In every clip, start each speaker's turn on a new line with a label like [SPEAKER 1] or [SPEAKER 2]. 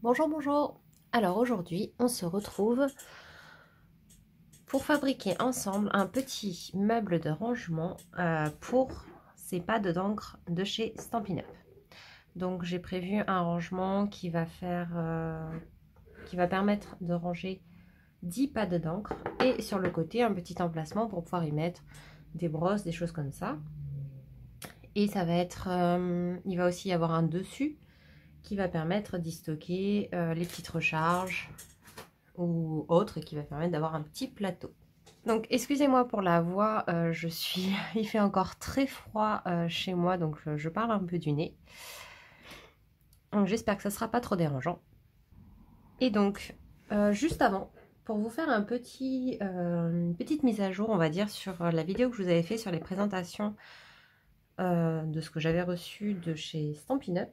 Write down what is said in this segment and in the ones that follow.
[SPEAKER 1] Bonjour, bonjour. Alors aujourd'hui, on se retrouve pour fabriquer ensemble un petit meuble de rangement pour ces pads d'encre de chez Stampin' Up. Donc j'ai prévu un rangement qui va permettre de ranger 10 pads d'encre et sur le côté un petit emplacement pour pouvoir y mettre des brosses, des choses comme ça. Et ça va être, il va aussi y avoir un dessus qui va permettre d'y stocker les petites recharges ou autre, qui va permettre d'avoir un petit plateau. Donc excusez-moi pour la voix, il fait encore très froid chez moi, donc je parle un peu du nez. Donc j'espère que ça ne sera pas trop dérangeant. Et donc juste avant, pour vous faire une petite mise à jour, on va dire, sur la vidéo que je vous avais fait sur les présentations de ce que j'avais reçu de chez Stampin' Up,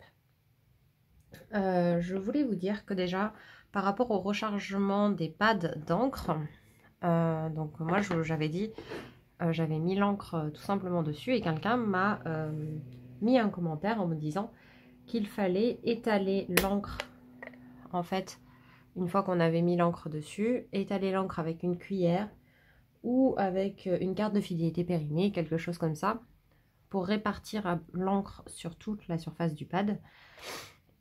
[SPEAKER 1] je voulais vous dire que déjà, par rapport au rechargement des pads d'encre, donc moi j'avais dit, j'avais mis l'encre tout simplement dessus et quelqu'un m'a mis un commentaire en me disant qu'il fallait étaler l'encre, en fait, une fois qu'on avait mis l'encre dessus, étaler l'encre avec une cuillère ou avec une carte de fidélité périmée, quelque chose comme ça, pour répartir l'encre sur toute la surface du pad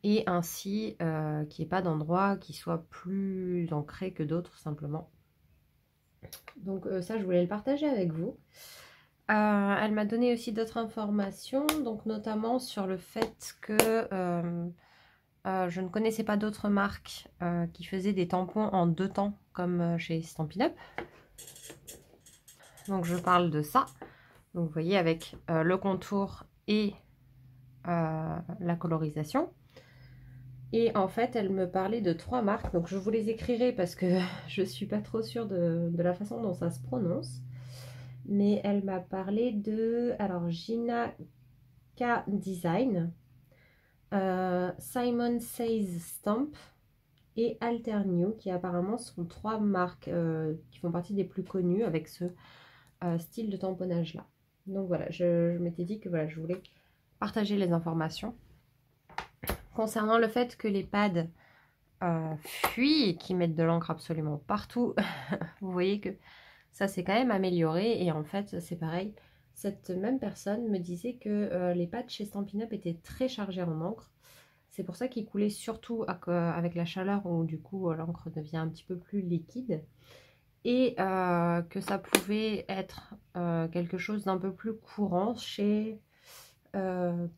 [SPEAKER 1] et ainsi qu'il n'y ait pas d'endroit qui soit plus ancré que d'autres simplement. Donc ça, je voulais le partager avec vous. Elle m'a donné aussi d'autres informations, donc notamment sur le fait que je ne connaissais pas d'autres marques qui faisaient des tampons en 2 temps comme chez Stampin' Up. Donc je parle de ça. Donc vous voyez avec le contour et la colorisation. Et en fait, elle me parlait de 3 marques, donc je vous les écrirai parce que je suis pas trop sûre de la façon dont ça se prononce. Mais elle m'a parlé de, alors, Gina K Design, Simon Says Stamp et Alter New, qui apparemment sont 3 marques qui font partie des plus connues avec ce style de tamponnage là. Donc voilà, je m'étais dit que voilà, je voulais partager les informations. Concernant le fait que les pads fuient et qui mettent de l'encre absolument partout, vous voyez que ça s'est quand même amélioré. Et en fait, c'est pareil. Cette même personne me disait que les pads chez Stampin' Up étaient très chargés en encre. C'est pour ça qu'ils coulaient surtout avec la chaleur où du coup l'encre devient un petit peu plus liquide. Et que ça pouvait être quelque chose d'un peu plus courant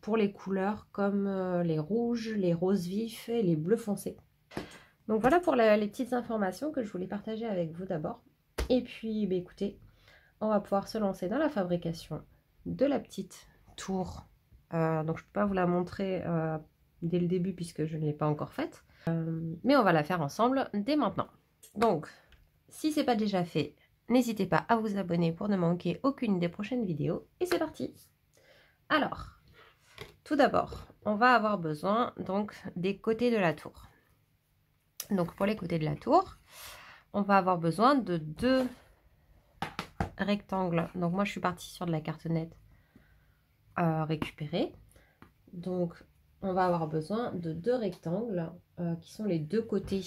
[SPEAKER 1] pour les couleurs comme les rouges, les roses vifs et les bleus foncés. Donc voilà pour les petites informations que je voulais partager avec vous d'abord. Et puis bah, écoutez, on va pouvoir se lancer dans la fabrication de la petite tour. Donc je ne peux pas vous la montrer dès le début puisque je ne l'ai pas encore faite. Mais on va la faire ensemble dès maintenant. Donc, si ce n'est pas déjà fait, n'hésitez pas à vous abonner pour ne manquer aucune des prochaines vidéos. Et c'est parti! Alors, tout d'abord, on va avoir besoin donc des côtés de la tour. Donc pour les côtés de la tour, on va avoir besoin de 2 rectangles. Donc moi je suis partie sur de la cartonnette récupérée. Donc on va avoir besoin de 2 rectangles qui sont les 2 côtés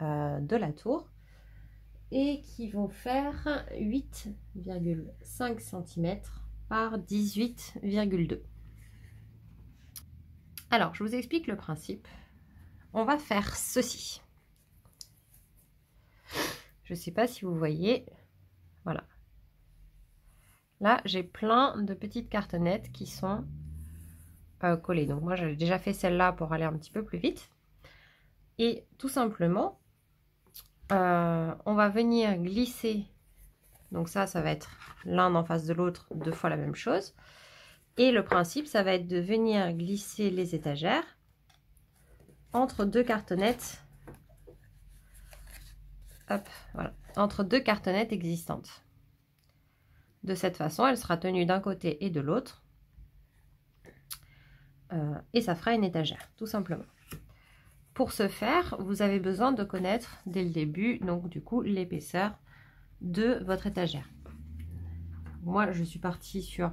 [SPEAKER 1] de la tour et qui vont faire 8,5 cm par 18,2. Alors je vous explique le principe. On va faire ceci. Je ne sais pas si vous voyez. Voilà. Là, j'ai plein de petites cartonnettes qui sont collées. Donc moi, j'ai déjà fait celle-là pour aller un petit peu plus vite. Et tout simplement, on va venir glisser. Donc ça va être l'un en face de l'autre, 2 fois la même chose. Et le principe, ça va être de venir glisser les étagères entre 2 cartonnettes. Hop, voilà. Entre 2 cartonnettes existantes. De cette façon, elle sera tenue d'un côté et de l'autre. Et ça fera une étagère, tout simplement. Pour ce faire, vous avez besoin de connaître dès le début, donc du coup, l'épaisseur de votre étagère. Moi, je suis partie sur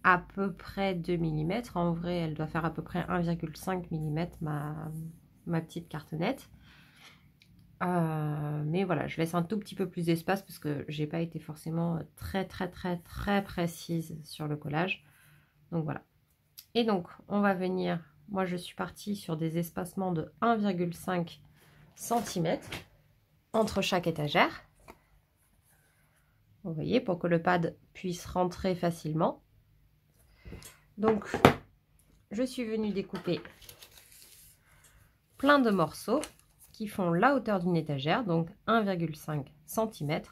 [SPEAKER 1] à peu près 2 mm. En vrai, elle doit faire à peu près 1,5 mm ma petite cartonnette. Mais voilà, je laisse un tout petit peu plus d'espace parce que j'ai pas été forcément très précise sur le collage. Donc voilà. Et donc on va venir, moi je suis partie sur des espacements de 1,5 cm entre chaque étagère. Vous voyez, pour que le pad puisse rentrer facilement. Donc je suis venue découper plein de morceaux qui font la hauteur d'une étagère, donc 1,5 cm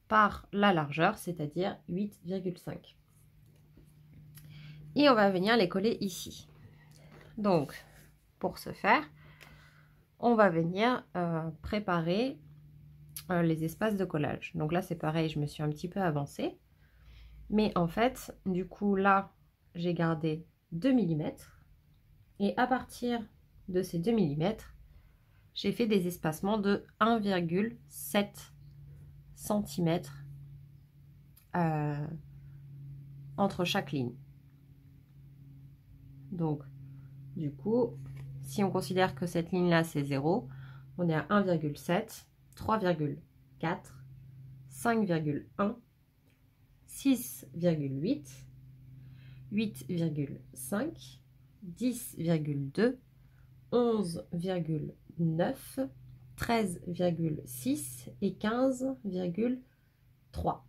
[SPEAKER 1] par la largeur, c'est-à-dire 8,5. Et on va venir les coller ici. Donc, pour ce faire, on va venir préparer les espaces de collage. Donc là, c'est pareil, je me suis un petit peu avancée. Mais en fait, du coup, là, j'ai gardé 2 mm. Et à partir de ces 2 mm, j'ai fait des espacements de 1,7 cm entre chaque ligne. Donc, du coup, si on considère que cette ligne-là, c'est 0, on est à 1,7, 3,4, 5,1, 6,8, 8,5, 10,2, 11,9, 13,6 et 15,3.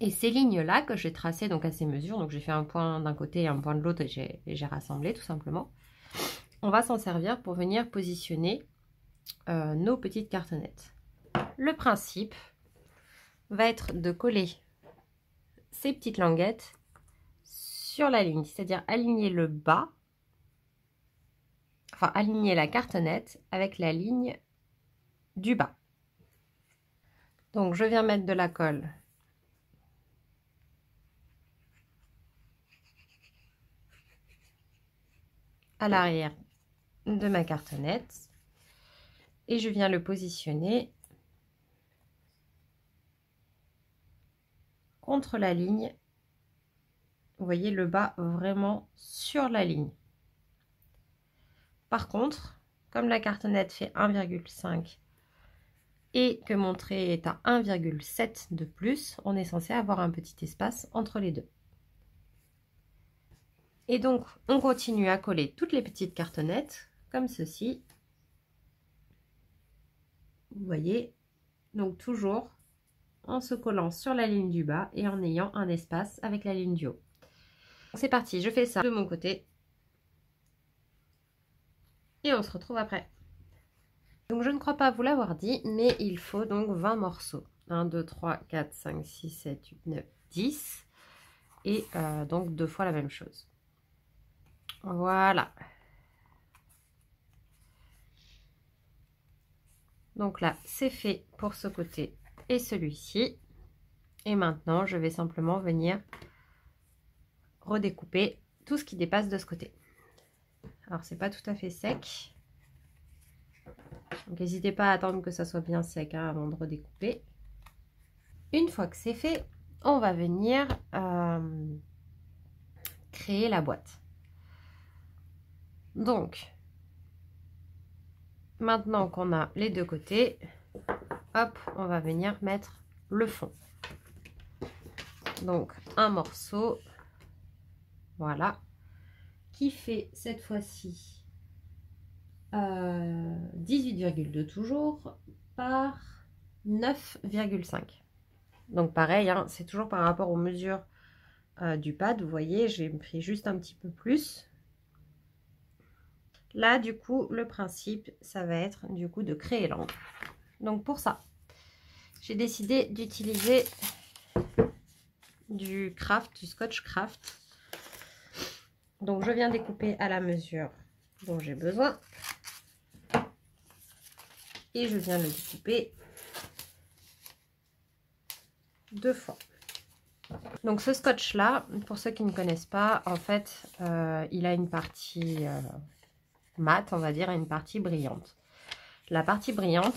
[SPEAKER 1] Et ces lignes-là que j'ai tracées donc à ces mesures, donc j'ai fait un point d'un côté et un point de l'autre et j'ai rassemblé tout simplement, on va s'en servir pour venir positionner nos petites cartonnettes. Le principe va être de coller ces petites languettes sur la ligne, c'est-à-dire aligner le bas, enfin aligner la cartonnette avec la ligne du bas. Donc je viens mettre de la colle à l'arrière de ma cartonnette et je viens le positionner contre la ligne. Vous voyez le bas vraiment sur la ligne. Par contre, comme la cartonnette fait 1,5 et que mon trait est à 1,7 de plus, on est censé avoir un petit espace entre les deux. Et donc, on continue à coller toutes les petites cartonnettes, comme ceci. Vous voyez, donc toujours en se collant sur la ligne du bas et en ayant un espace avec la ligne du haut. C'est parti, je fais ça de mon côté. Et on se retrouve après. Donc, je ne crois pas vous l'avoir dit, mais il faut donc 20 morceaux. 1, 2, 3, 4, 5, 6, 7, 8, 9, 10. Et donc 2 fois la même chose. Voilà. Donc là, c'est fait pour ce côté et celui-ci. Et maintenant, je vais simplement venir redécouper tout ce qui dépasse de ce côté. Alors, c'est pas tout à fait sec. Donc, n'hésitez pas à attendre que ça soit bien sec avant de redécouper. Une fois que c'est fait, on va venir créer la boîte. Donc, maintenant qu'on a les deux côtés, hop, on va venir mettre le fond. Donc, un morceau, voilà, qui fait cette fois-ci 18,2 toujours par 9,5. Donc, pareil, hein, c'est toujours par rapport aux mesures du pad. Vous voyez, j'ai pris juste un petit peu plus. Là, du coup, le principe, ça va être du coup de créer l'angle. Donc, pour ça, j'ai décidé d'utiliser du craft, du scotch craft. Donc, je viens découper à la mesure dont j'ai besoin. Et je viens le découper 2 fois. Donc, ce scotch-là, pour ceux qui ne connaissent pas, en fait, il a une partie mat, on va dire, et une partie brillante. La partie brillante,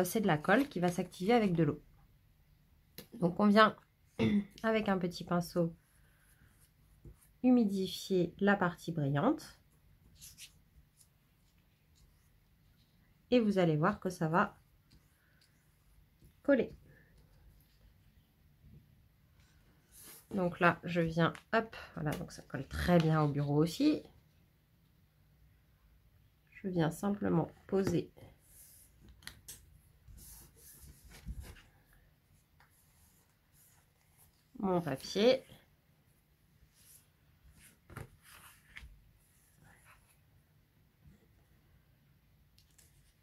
[SPEAKER 1] c'est de la colle qui va s'activer avec de l'eau. Donc on vient avec un petit pinceau humidifier la partie brillante. et vous allez voir que ça va coller. Donc là, je viens, hop, voilà, donc ça colle très bien au bureau aussi. Je viens simplement poser mon papier.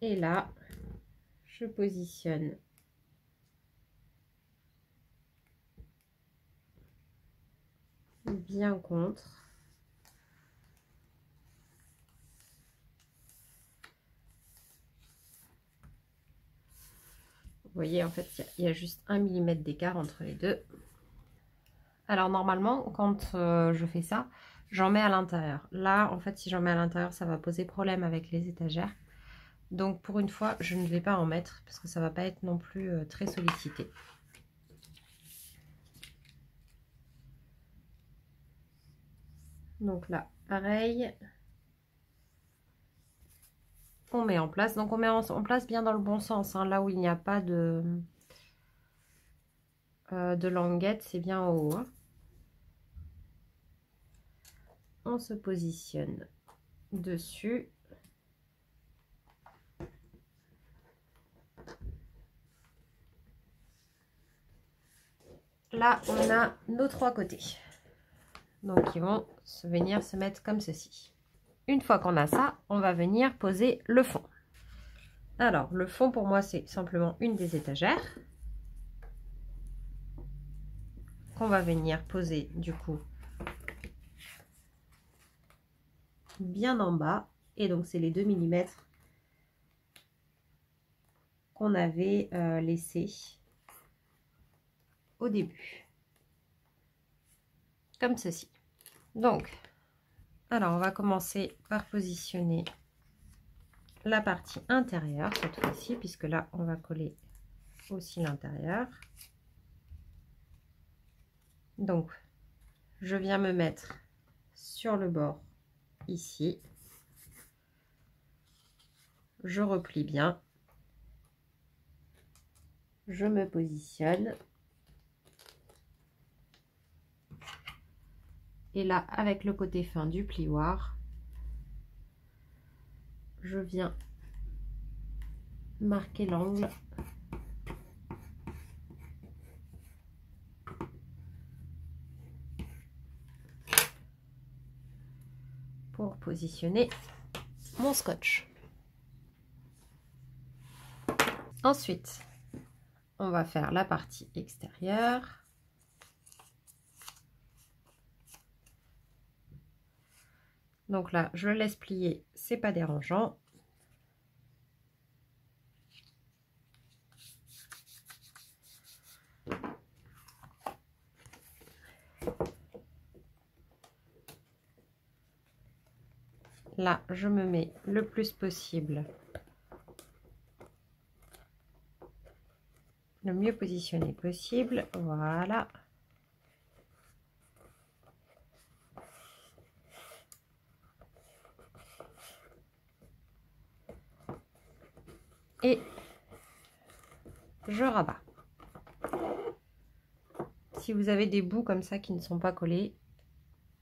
[SPEAKER 1] Et là, je positionne bien contre. Vous voyez, en fait, il y a juste 1 mm d'écart entre les deux. Alors, normalement, quand je fais ça, j'en mets à l'intérieur. Là, en fait, si j'en mets à l'intérieur, ça va poser problème avec les étagères. Donc, pour une fois, je ne vais pas en mettre parce que ça ne va pas être non plus très sollicité. Donc là, pareil. On met en place. Donc, on met en place bien dans le bon sens. Hein, là où il n'y a pas de languette, c'est bien en haut. Hein. On se positionne dessus. Là, on a nos 3 côtés. Donc, ils vont venir se mettre comme ceci. Une fois qu'on a ça, on va venir poser le fond. Alors, le fond, pour moi, c'est simplement une des étagères qu'on va venir poser, du coup, bien en bas. Et donc, c'est les 2 mm qu'on avait laissé au début. Comme ceci. Donc, alors, on va commencer par positionner la partie intérieure cette fois-ci, puisque là, on va coller aussi l'intérieur. Donc, je viens me mettre sur le bord ici. Je replie bien. Je me positionne. Et là, avec le côté fin du plioir, je viens marquer l'angle pour positionner mon scotch. Ensuite, on va faire la partie extérieure. Donc là, je le laisse plier, c'est pas dérangeant. Là, je me mets le plus possible, le mieux positionné possible. Voilà. Et je rabats. Si vous avez des bouts comme ça qui ne sont pas collés,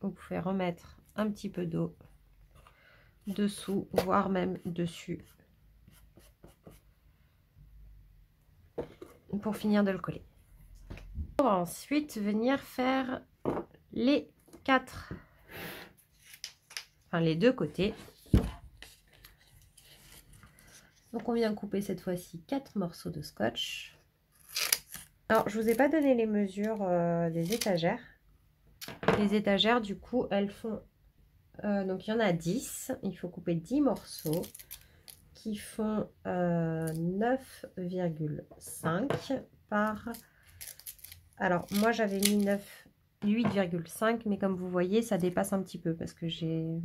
[SPEAKER 1] vous pouvez remettre un petit peu d'eau dessous, voire même dessus, pour finir de le coller. On va ensuite venir faire les 4, enfin les 2 côtés. Donc on vient couper cette fois-ci 4 morceaux de scotch. Alors je vous ai pas donné les mesures des étagères. Les étagères du coup elles font, donc il y en a 10, il faut couper 10 morceaux qui font 9,5 par... Alors moi j'avais mis 8,5 mais comme vous voyez ça dépasse un petit peu parce que j'ai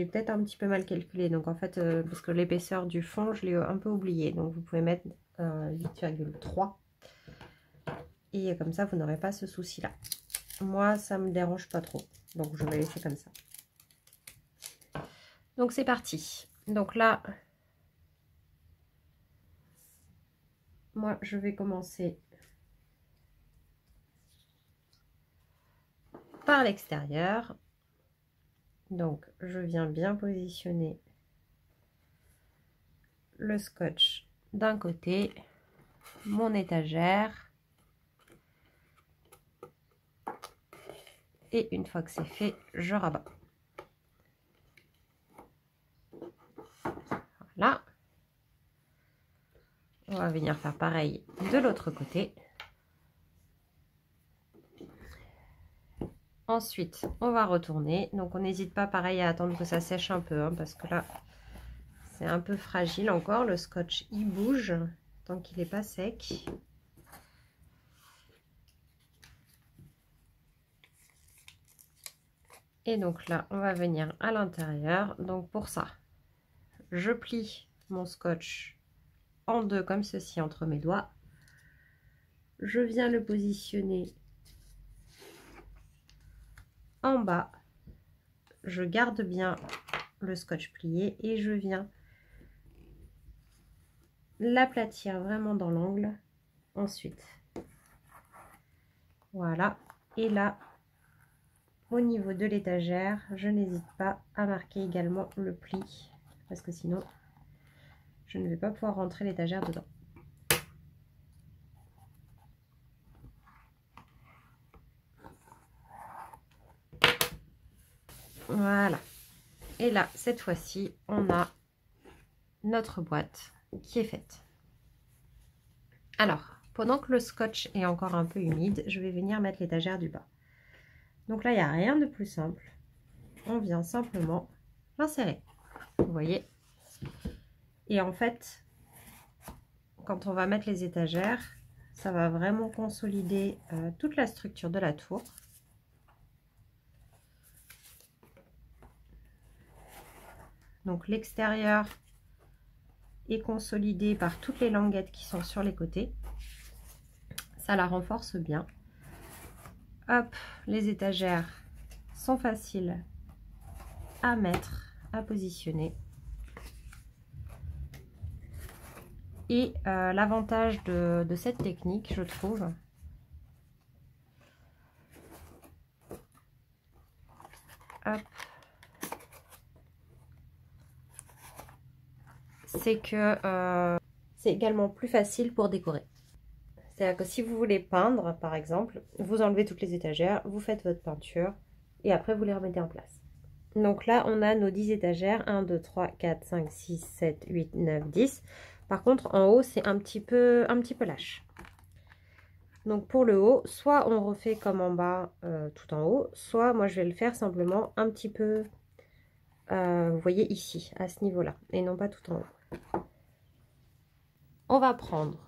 [SPEAKER 1] peut-être un petit peu mal calculé. Donc en fait, parce que l'épaisseur du fond, je l'ai un peu oublié. Donc vous pouvez mettre 8,3. Et comme ça, vous n'aurez pas ce souci-là. Moi, ça me dérange pas trop. Donc je vais laisser comme ça. Donc c'est parti. Donc là, moi je vais commencer par l'extérieur. Donc je viens bien positionner le scotch d'un côté, mon étagère, et une fois que c'est fait, je rabats. Voilà. On va venir faire pareil de l'autre côté. Ensuite, on va retourner. Donc, on n'hésite pas, pareil, à attendre que ça sèche un peu, hein, parce que là, c'est un peu fragile encore. Le scotch, il bouge tant qu'il n'est pas sec. Et donc là, on va venir à l'intérieur. Donc, pour ça, je plie mon scotch en deux comme ceci entre mes doigts. Je viens le positionner en bas. Je garde bien le scotch plié et je viens l'aplatir vraiment dans l'angle. Ensuite, voilà. Et là, au niveau de l'étagère, je n'hésite pas à marquer également le pli parce que sinon, je ne vais pas pouvoir rentrer l'étagère dedans. Voilà. Et là, cette fois-ci, on a notre boîte qui est faite. Alors, pendant que le scotch est encore un peu humide, je vais venir mettre l'étagère du bas. Donc là, il n'y a rien de plus simple. On vient simplement l'insérer. Vous voyez? Et en fait, quand on va mettre les étagères, ça va vraiment consolider toute la structure de la tour. Donc l'extérieur est consolidé par toutes les languettes qui sont sur les côtés. Ça la renforce bien. Hop, les étagères sont faciles à mettre, à positionner. Et l'avantage de cette technique, je trouve, hop, c'est que c'est également plus facile pour décorer. C'est-à-dire que si vous voulez peindre, par exemple, vous enlevez toutes les étagères, vous faites votre peinture et après vous les remettez en place. Donc là, on a nos 10 étagères. 1, 2, 3, 4, 5, 6, 7, 8, 9, 10. Par contre, en haut, c'est un petit peu lâche. Donc pour le haut, soit on refait comme en bas, tout en haut, soit moi je vais le faire simplement un petit peu, vous voyez ici, à ce niveau-là, et non pas tout en haut. On va prendre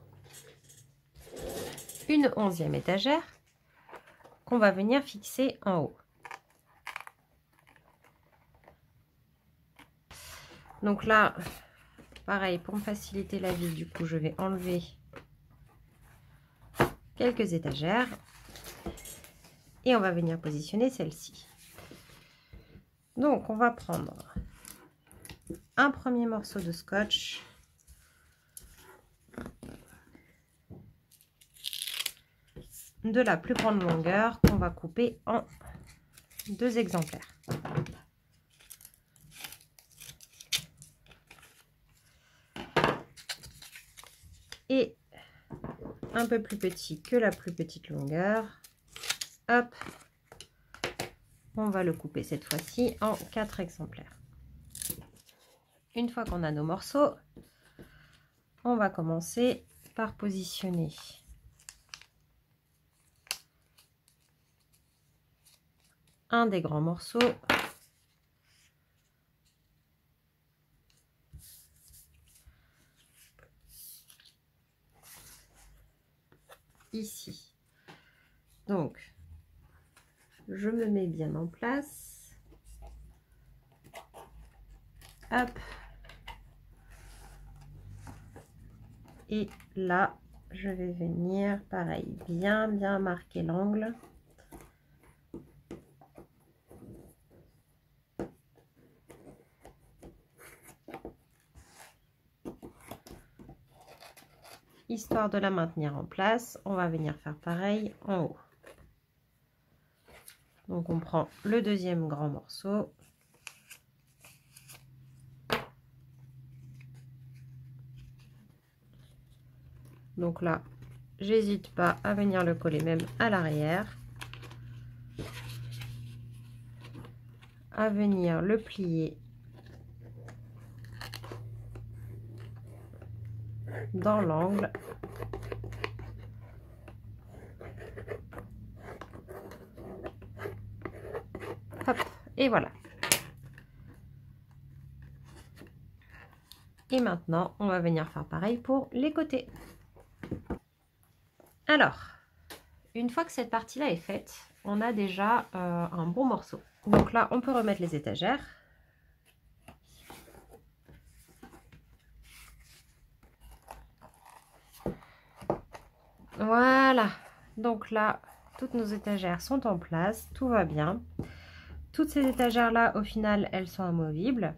[SPEAKER 1] une 11e étagère qu'on va venir fixer en haut. Donc là, pareil, pour me faciliter la vie, du coup, je vais enlever quelques étagères et on va venir positionner celle-ci. Donc, on va prendre un premier morceau de scotch, de la plus grande longueur qu'on va couper en 2 exemplaires. Et un peu plus petit que la plus petite longueur. Hop, on va le couper cette fois-ci en 4 exemplaires. Une fois qu'on a nos morceaux, on va commencer par positionner un des grands morceaux ici. Donc, je me mets bien en place. Hop. Et là, je vais venir, pareil, bien marquer l'angle. histoire de la maintenir en place, on va venir faire pareil en haut. Donc on prend le deuxième grand morceau. Donc là, j'hésite pas à venir le coller même à l'arrière. À venir le plier dans l'angle. Hop, et voilà. Et maintenant, on va venir faire pareil pour les côtés. Alors, une fois que cette partie-là est faite, on a déjà un bon morceau. Donc là, on peut remettre les étagères. Voilà. Donc là, toutes nos étagères sont en place. Tout va bien. Toutes ces étagères-là, au final, elles sont amovibles.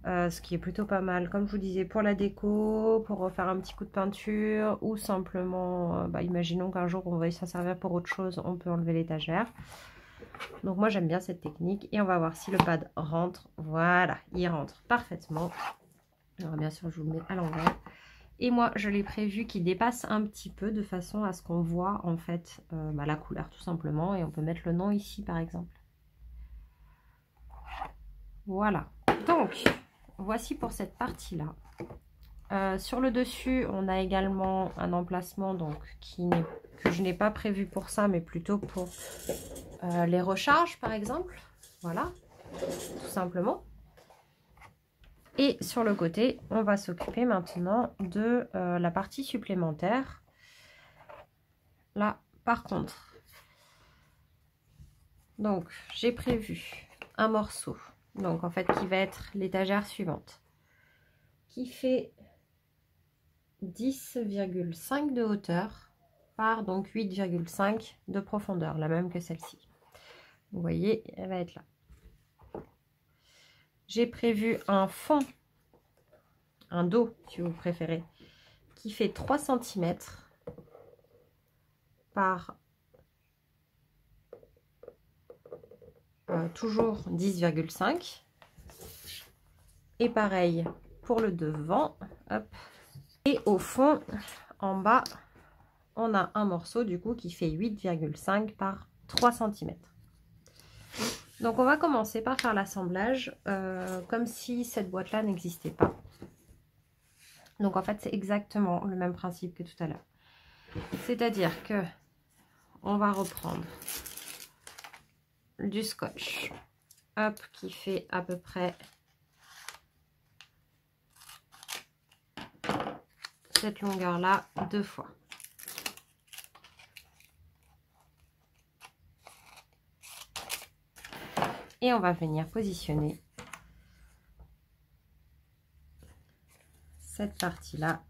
[SPEAKER 1] Ce qui est plutôt pas mal, comme je vous disais, pour la déco, pour refaire un petit coup de peinture, ou simplement, imaginons qu'un jour on veuille s'en servir pour autre chose, on peut enlever l'étagère. Donc moi j'aime bien cette technique, et on va voir si le pad rentre. Voilà, il rentre parfaitement. Alors bien sûr, je vous le mets à l'envers. Et moi je l'ai prévu qu'il dépasse un petit peu, de façon à ce qu'on voit en fait la couleur tout simplement, et on peut mettre le nom ici par exemple. Voilà, donc voici pour cette partie-là. Sur le dessus, on a également un emplacement donc, que je n'ai pas prévu pour ça, mais plutôt pour les recharges, par exemple. Voilà, tout simplement. Et sur le côté, on va s'occuper maintenant de la partie supplémentaire. Là, par contre, donc j'ai prévu un morceau, donc en fait qui va être l'étagère suivante, qui fait 10,5 de hauteur par donc 8,5 de profondeur, la même que celle-ci. Vous voyez, elle va être là. J'ai prévu un fond, un dos si vous préférez, qui fait 3 cm par toujours 10,5. Et pareil pour le devant. Hop. Et au fond, en bas, on a un morceau du coup qui fait 8,5 par 3 cm. Donc on va commencer par faire l'assemblage comme si cette boîte-là n'existait pas. Donc en fait c'est exactement le même principe que tout à l'heure. C'est-à-dire que on va reprendre du scotch, hop, qui fait à peu près cette longueur-là 2 fois. Et on va venir positionner cette partie-là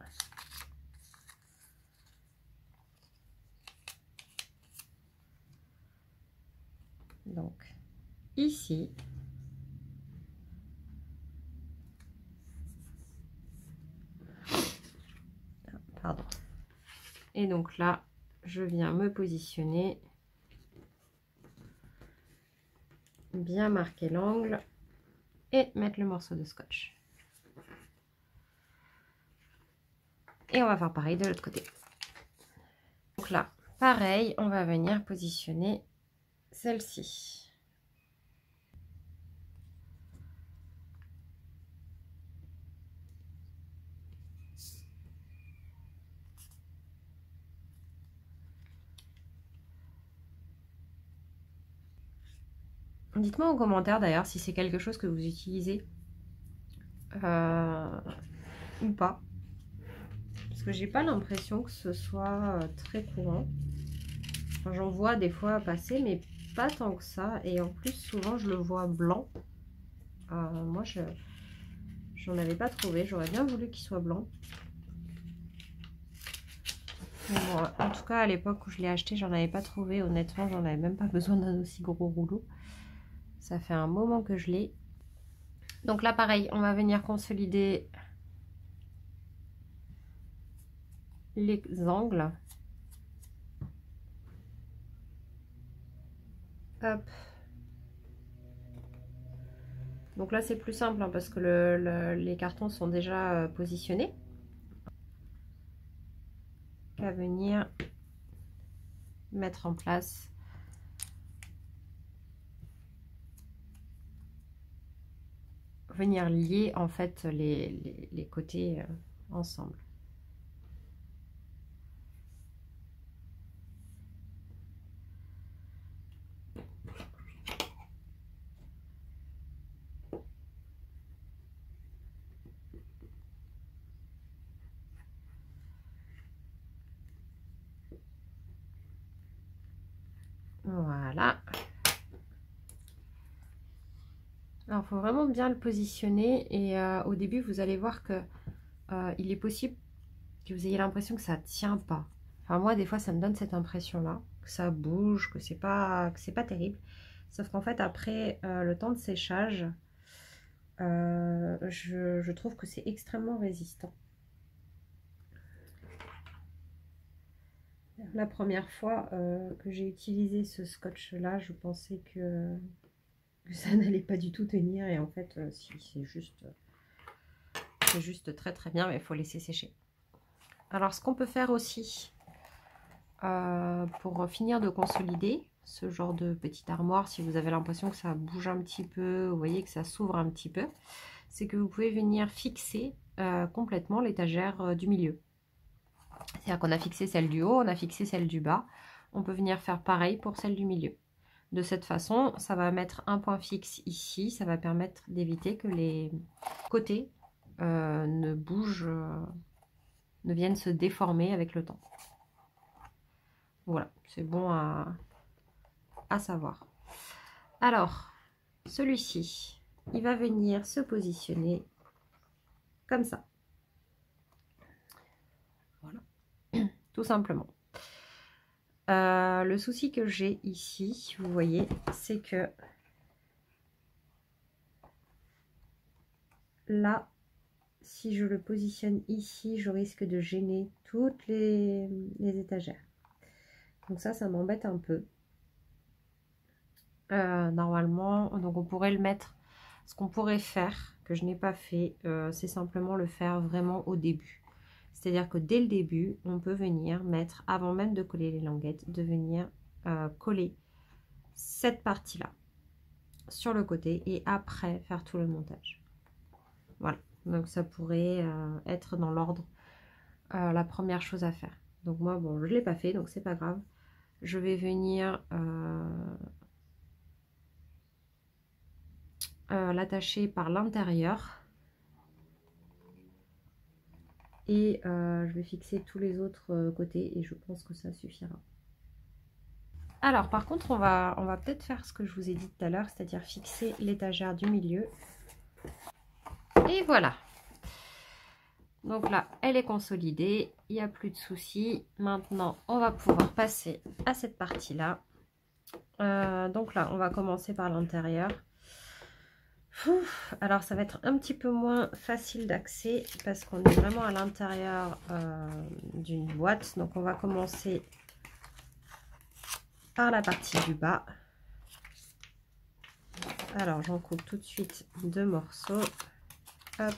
[SPEAKER 1] donc ici. Pardon. Et donc là, je viens me positionner, bien marquer l'angle et mettre le morceau de scotch. Et on va faire pareil de l'autre côté. Donc là, pareil, on va venir positionner celle-ci. Dites-moi en commentaire d'ailleurs si c'est quelque chose que vous utilisez ou pas. Parce que j'ai pas l'impression que ce soit très courant. Enfin, j'en vois des fois passer, mais pas tant que ça. Et en plus, souvent, je le vois blanc. Moi, j'en avais pas trouvé. J'aurais bien voulu qu'il soit blanc. Mais bon, en tout cas, à l'époque où je l'ai acheté, j'en avais pas trouvé. Honnêtement, j'en avais même pas besoin d'un aussi gros rouleau. Ça fait un moment que je l'ai. Donc là, pareil, on va venir consolider les angles. Hop. Donc là c'est plus simple hein, parce que les cartons sont déjà positionnés. À venir mettre en place venir lier en fait les côtés ensemble. Voilà. Alors, il faut vraiment bien le positionner et au début, vous allez voir que il est possible que vous ayez l'impression que ça tient pas. Enfin, moi, des fois, ça me donne cette impression-là, que ça bouge, que c'est pas terrible. Sauf qu'en fait, après le temps de séchage, je trouve que c'est extrêmement résistant. La première fois que j'ai utilisé ce scotch-là, je pensais que ça n'allait pas du tout tenir. Et en fait, si, c'est juste très très bien, mais il faut laisser sécher. Alors, ce qu'on peut faire aussi, pour finir de consolider ce genre de petite armoire, si vous avez l'impression que ça bouge un petit peu, vous voyez que ça s'ouvre un petit peu, c'est que vous pouvez venir fixer complètement l'étagère du milieu. C'est-à-dire qu'on a fixé celle du haut, on a fixé celle du bas. On peut venir faire pareil pour celle du milieu. De cette façon, ça va mettre un point fixe ici. Ça va permettre d'éviter que les côtés ne bougent, ne viennent se déformer avec le temps. Voilà, c'est bon à savoir. Alors, celui-ci, il va venir se positionner comme ça. Voilà, tout simplement. Le souci que j'ai ici, vous voyez, c'est que là, si je le positionne ici, je risque de gêner toutes les étagères. Donc ça m'embête un peu. Normalement, donc on pourrait le mettre, ce qu'on pourrait faire, que je n'ai pas fait, c'est simplement le faire vraiment au début. C'est-à-dire que dès le début, on peut venir mettre, avant même de coller les languettes, de venir coller cette partie-là sur le côté et après faire tout le montage. Voilà, donc ça pourrait être dans l'ordre la première chose à faire. Donc moi, bon, je ne l'ai pas fait, donc c'est pas grave. Je vais venir l'attacher par l'intérieur et je vais fixer tous les autres côtés et je pense que ça suffira. Alors par contre on va peut-être faire ce que je vous ai dit tout à l'heure, c'est-à-dire fixer l'étagère du milieu. Et voilà. Donc là elle est consolidée, il n'y a plus de soucis. Maintenant on va pouvoir passer à cette partie là. Donc là on va commencer par l'intérieur. Alors ça va être un petit peu moins facile d'accès parce qu'on est vraiment à l'intérieur d'une boîte. Donc on va commencer par la partie du bas. Alors j'en coupe tout de suite 2 morceaux. Hop.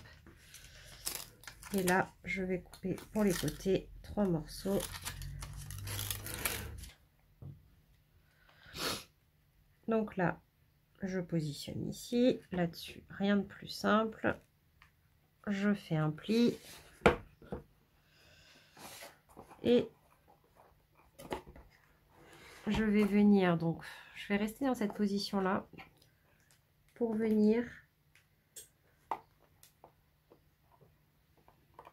[SPEAKER 1] Et là je vais couper pour les côtés 3 morceaux. Donc là je positionne ici, là-dessus rien de plus simple. Je fais un pli et je vais venir, donc je vais rester dans cette position là pour venir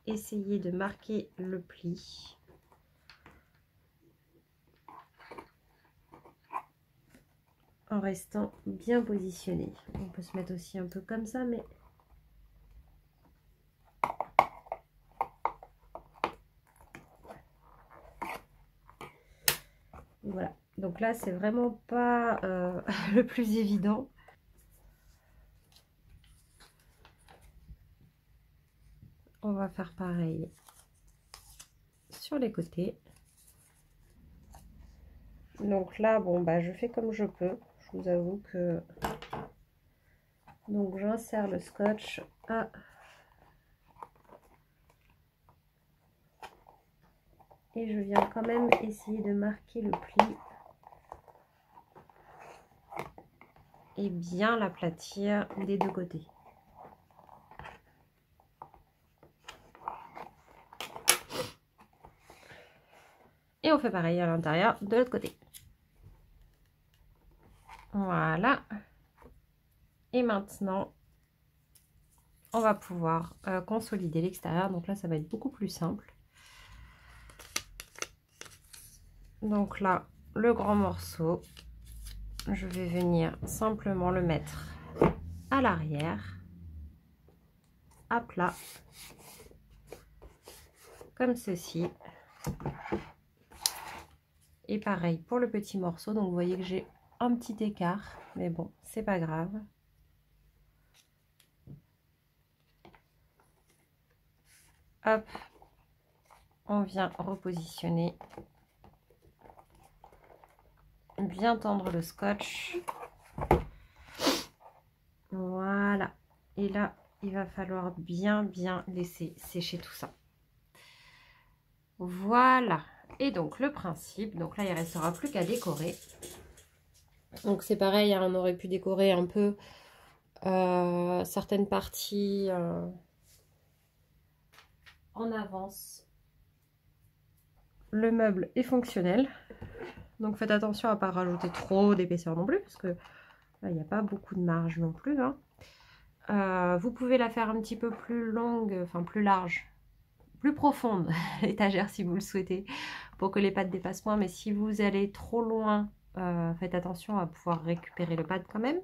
[SPEAKER 1] essayer de marquer le pli. En restant bien positionné. On peut se mettre aussi un peu comme ça, mais voilà. Donc là, c'est vraiment pas le plus évident. On va faire pareil sur les côtés. Donc là, bon, bah, je fais comme je peux. Je vous avoue que... Donc j'insère le scotch à... Et je viens quand même essayer de marquer le pli. Et bien l'aplatir des deux côtés. Et on fait pareil à l'intérieur de l'autre côté. Voilà. Et maintenant, on va pouvoir consolider l'extérieur. Donc là, ça va être beaucoup plus simple. Donc là, le grand morceau, je vais venir simplement le mettre à l'arrière, à plat, comme ceci. Et pareil pour le petit morceau. Donc vous voyez que j'ai un petit écart, mais bon, c'est pas grave. Hop, on vient repositionner, bien tendre le scotch. Voilà. Et là, il va falloir bien laisser sécher tout ça. Voilà. Et donc le principe, donc là il ne restera plus qu'à décorer. Donc c'est pareil, hein, on aurait pu décorer un peu certaines parties en avance. Le meuble est fonctionnel. Donc faites attention à ne pas rajouter trop d'épaisseur non plus, parce que là il n'y a pas beaucoup de marge non plus. Hein. Vous pouvez la faire un petit peu plus longue, enfin plus large, plus profonde, l'étagère si vous le souhaitez, pour que les pattes dépassent moins. Mais si vous allez trop loin, faites attention à pouvoir récupérer le pad quand même.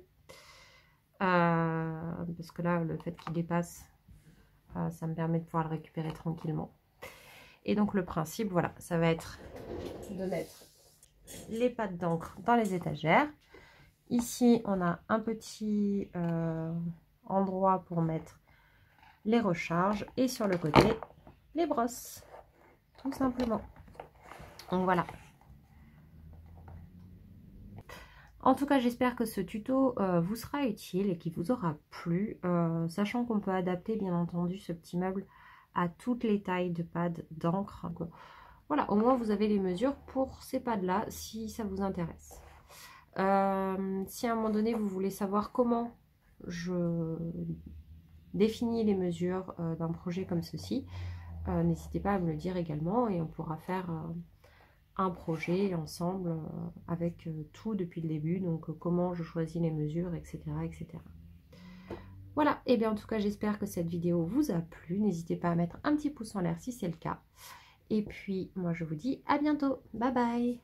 [SPEAKER 1] Parce que là, le fait qu'il dépasse, ça me permet de pouvoir le récupérer tranquillement. Et donc le principe, voilà, ça va être de mettre les pattes d'encre dans les étagères. Ici, on a un petit endroit pour mettre les recharges. Et sur le côté, les brosses, tout simplement. Donc voilà. En tout cas, j'espère que ce tuto vous sera utile et qu'il vous aura plu, sachant qu'on peut adapter bien entendu ce petit meuble à toutes les tailles de pads d'encre. Voilà, au moins vous avez les mesures pour ces pads là si ça vous intéresse. Si à un moment donné vous voulez savoir comment je définis les mesures d'un projet comme ceci, n'hésitez pas à me le dire également et on pourra faire un projet ensemble avec tout depuis le début, donc comment je choisis les mesures, etc. etc. Voilà, et bien en tout cas j'espère que cette vidéo vous a plu, n'hésitez pas à mettre un petit pouce en l'air si c'est le cas. Et puis moi je vous dis à bientôt, bye bye.